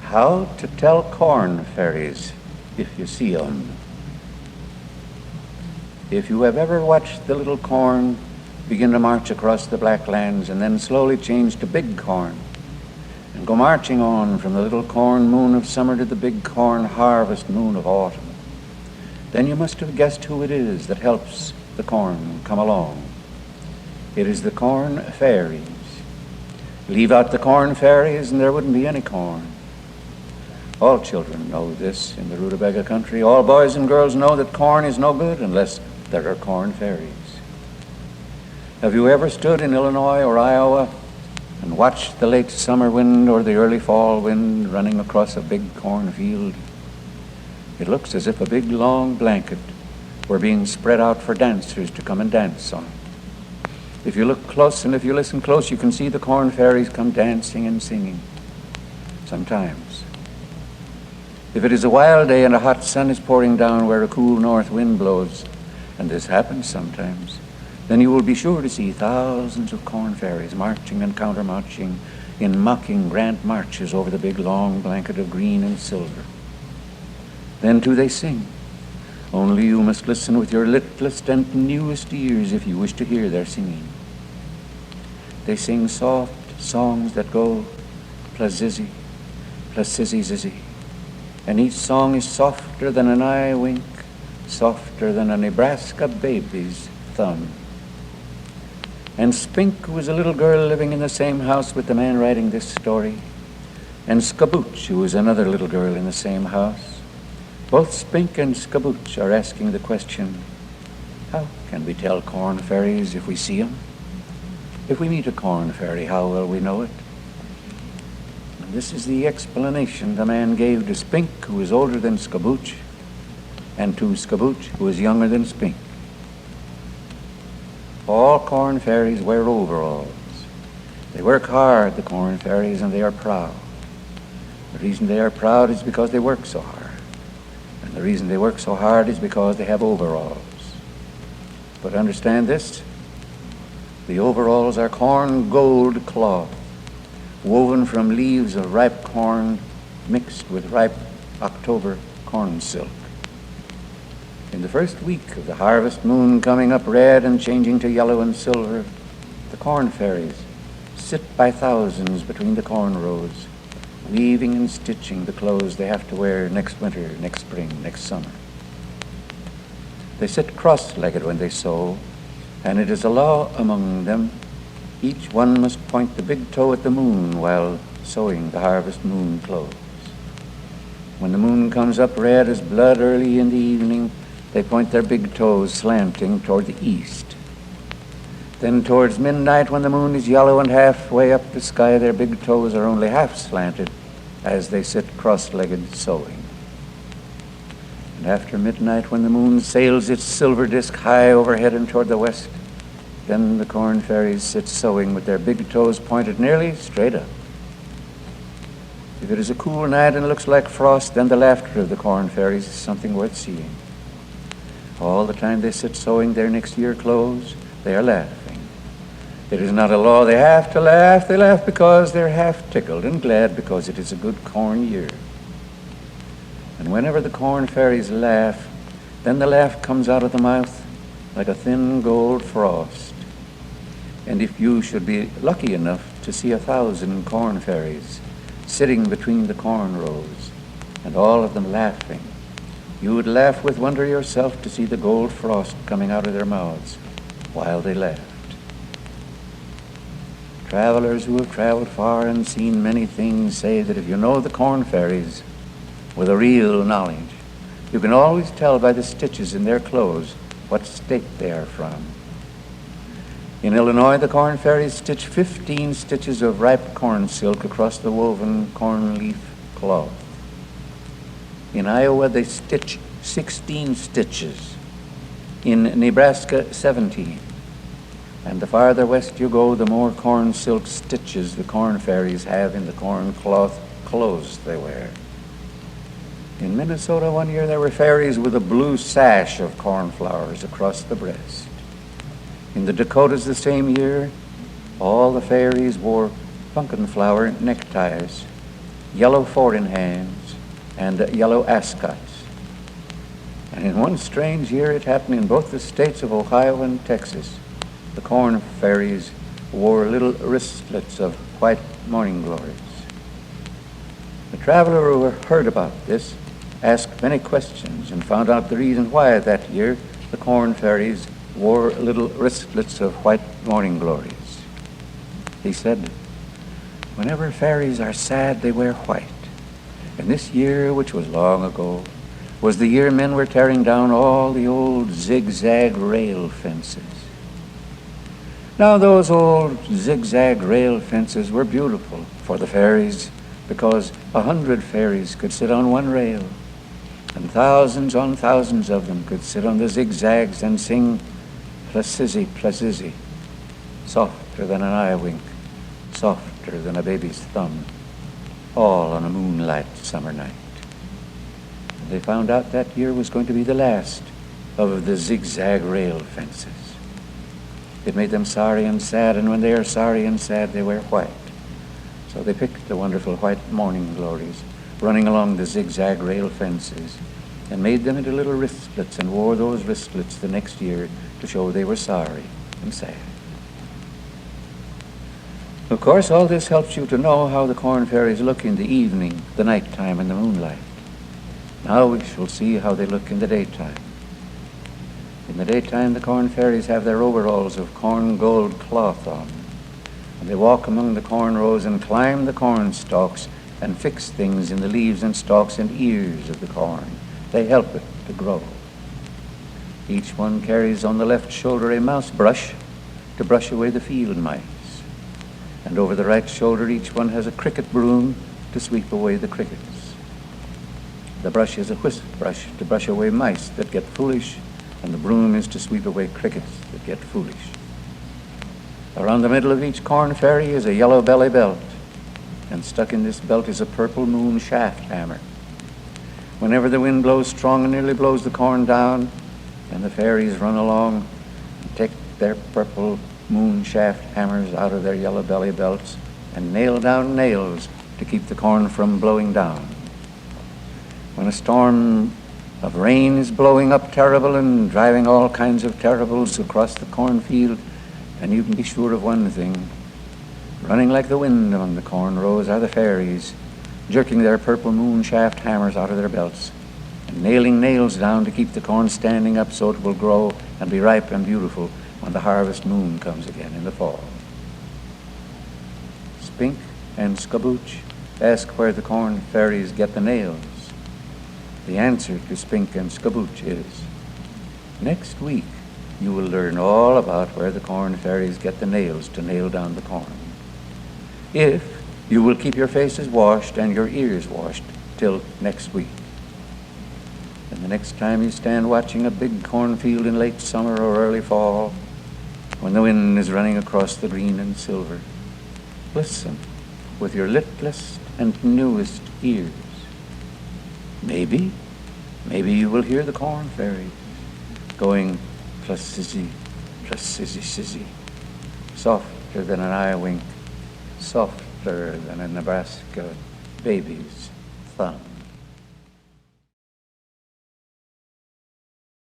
How to tell corn fairies if you see 'em. If you have ever watched the little corn begin to march across the black lands and then slowly change to big corn and go marching on from the little corn moon of summer to the big corn harvest moon of autumn, then you must have guessed who it is that helps the corn come along. It is the corn fairies. Leave out the corn fairies and there wouldn't be any corn. All children know this in the Rootabaga country. All boys and girls know that corn is no good unless there are corn fairies. Have you ever stood in Illinois or Iowa and watched the late summer wind or the early fall wind running across a big cornfield? It looks as if a big long blanket were being spread out for dancers to come and dance on. If you look close and if you listen close, you can see the corn fairies come dancing and singing. Sometimes. If it is a wild day and a hot sun is pouring down where a cool north wind blows, and this happens sometimes, then you will be sure to see thousands of corn fairies marching and counter-marching in mocking grand marches over the big long blanket of green and silver. Then too they sing. Only you must listen with your littlest and newest ears if you wish to hear their singing. They sing soft songs that go plazizzy, plazizzy zizzy, and each song is softer than an eye wink, softer than a Nebraska baby's thumb. And Spink was a little girl living in the same house with the man writing this story, and Skabooch, who was another little girl in the same house. Both Spink and Skabooch are asking the question, how can we tell corn fairies if we see them? If we meet a corn fairy, how will we know it? And this is the explanation the man gave to Spink, who was older than Skabooch, and to Skabooch, who was younger than Spink. All corn fairies wear overalls. They work hard, the corn fairies, and they are proud. The reason they are proud is because they work so hard. And the reason they work so hard is because they have overalls. But understand this, the overalls are corn gold cloth, woven from leaves of ripe corn mixed with ripe October corn silk. In the first week of the harvest moon coming up red and changing to yellow and silver, the corn fairies sit by thousands between the corn rows, weaving and stitching the clothes they have to wear next winter, next spring, next summer. They sit cross-legged when they sew, and it is a law among them, each one must point the big toe at the moon while sewing the harvest moon clothes. When the moon comes up red as blood early in the evening, they point their big toes slanting toward the east. Then towards midnight, when the moon is yellow and halfway up the sky, their big toes are only half slanted as they sit cross-legged sewing. And after midnight, when the moon sails its silver disk high overhead and toward the west, then the corn fairies sit sewing with their big toes pointed nearly straight up. If it is a cool night and it looks like frost, then the laughter of the corn fairies is something worth seeing. All the time they sit sewing their next year clothes, they are laughing. It is not a law they have to laugh. They laugh because they're half tickled and glad because it is a good corn year. And whenever the corn fairies laugh, then the laugh comes out of the mouth like a thin gold frost. And if you should be lucky enough to see 1,000 corn fairies sitting between the corn rows and all of them laughing, you would laugh with wonder yourself to see the gold frost coming out of their mouths while they laughed. Travelers who have traveled far and seen many things say that if you know the corn fairies with a real knowledge, you can always tell by the stitches in their clothes what state they are from. In Illinois, the corn fairies stitch 15 stitches of ripe corn silk across the woven corn leaf cloth. In Iowa, they stitch 16 stitches. In Nebraska, 17. And the farther west you go, the more corn silk stitches the corn fairies have in the corn cloth clothes they wear. In Minnesota one year, there were fairies with a blue sash of cornflowers across the breast. In the Dakotas the same year, all the fairies wore pumpkin flower neckties. yellow four-in-hands, and yellow ascots. And in one strange year, it happened in both the states of Ohio and Texas. The corn fairies wore little wristlets of white morning glories. The traveler who heard about this asked many questions and found out the reason why that year the corn fairies wore little wristlets of white morning glories. He said, "Whenever fairies are sad, they wear white. And this year, which was long ago, was the year men were tearing down all the old zigzag rail fences. Now those old zigzag rail fences were beautiful for the fairies because 100 fairies could sit on one rail, and thousands on thousands of them could sit on the zigzags and sing placizzy, placizzy, softer than an eye wink, softer than a baby's thumb, all on a moonlight summer night. And they found out that year was going to be the last of the zigzag rail fences. It made them sorry and sad, and when they are sorry and sad, they wear white. So they picked the wonderful white morning glories running along the zigzag rail fences and made them into little wristlets and wore those wristlets the next year to show they were sorry and sad. Of course, all this helps you to know how the corn fairies look in the evening, the nighttime, and the moonlight. Now we shall see how they look in the daytime. In the daytime, the corn fairies have their overalls of corn gold cloth on, and they walk among the corn rows and climb the corn stalks and fix things in the leaves and stalks and ears of the corn. They help it to grow. Each one carries on the left shoulder a mouse brush to brush away the field mice. And over the right shoulder, each one has a cricket broom to sweep away the crickets. The brush is a whisk brush to brush away mice that get foolish, and the broom is to sweep away crickets that get foolish. Around the middle of each corn fairy is a yellow belly belt, and stuck in this belt is a purple moon shaft hammer. Whenever the wind blows strong and nearly blows the corn down, and the fairies run along and take their purple moon shaft hammers out of their yellow belly belts and nail down nails to keep the corn from blowing down. When a storm of rain is blowing up terrible and driving all kinds of terribles across the cornfield, and you can be sure of one thing: running like the wind among the corn rows are the fairies, jerking their purple moon shaft hammers out of their belts and nailing nails down to keep the corn standing up so it will grow and be ripe and beautiful when the harvest moon comes again in the fall. Spink and Scabooch ask where the corn fairies get the nails. The answer to Spink and Scabooch is, next week you will learn all about where the corn fairies get the nails to nail down the corn. If you will keep your faces washed and your ears washed till next week. And the next time you stand watching a big cornfield in late summer or early fall, when the wind is running across the green and silver, listen with your littlest and newest ears. Maybe you will hear the corn fairies going placizzy, placizzy, sizzy, softer than an eye wink, softer than a Nebraska baby's thumb.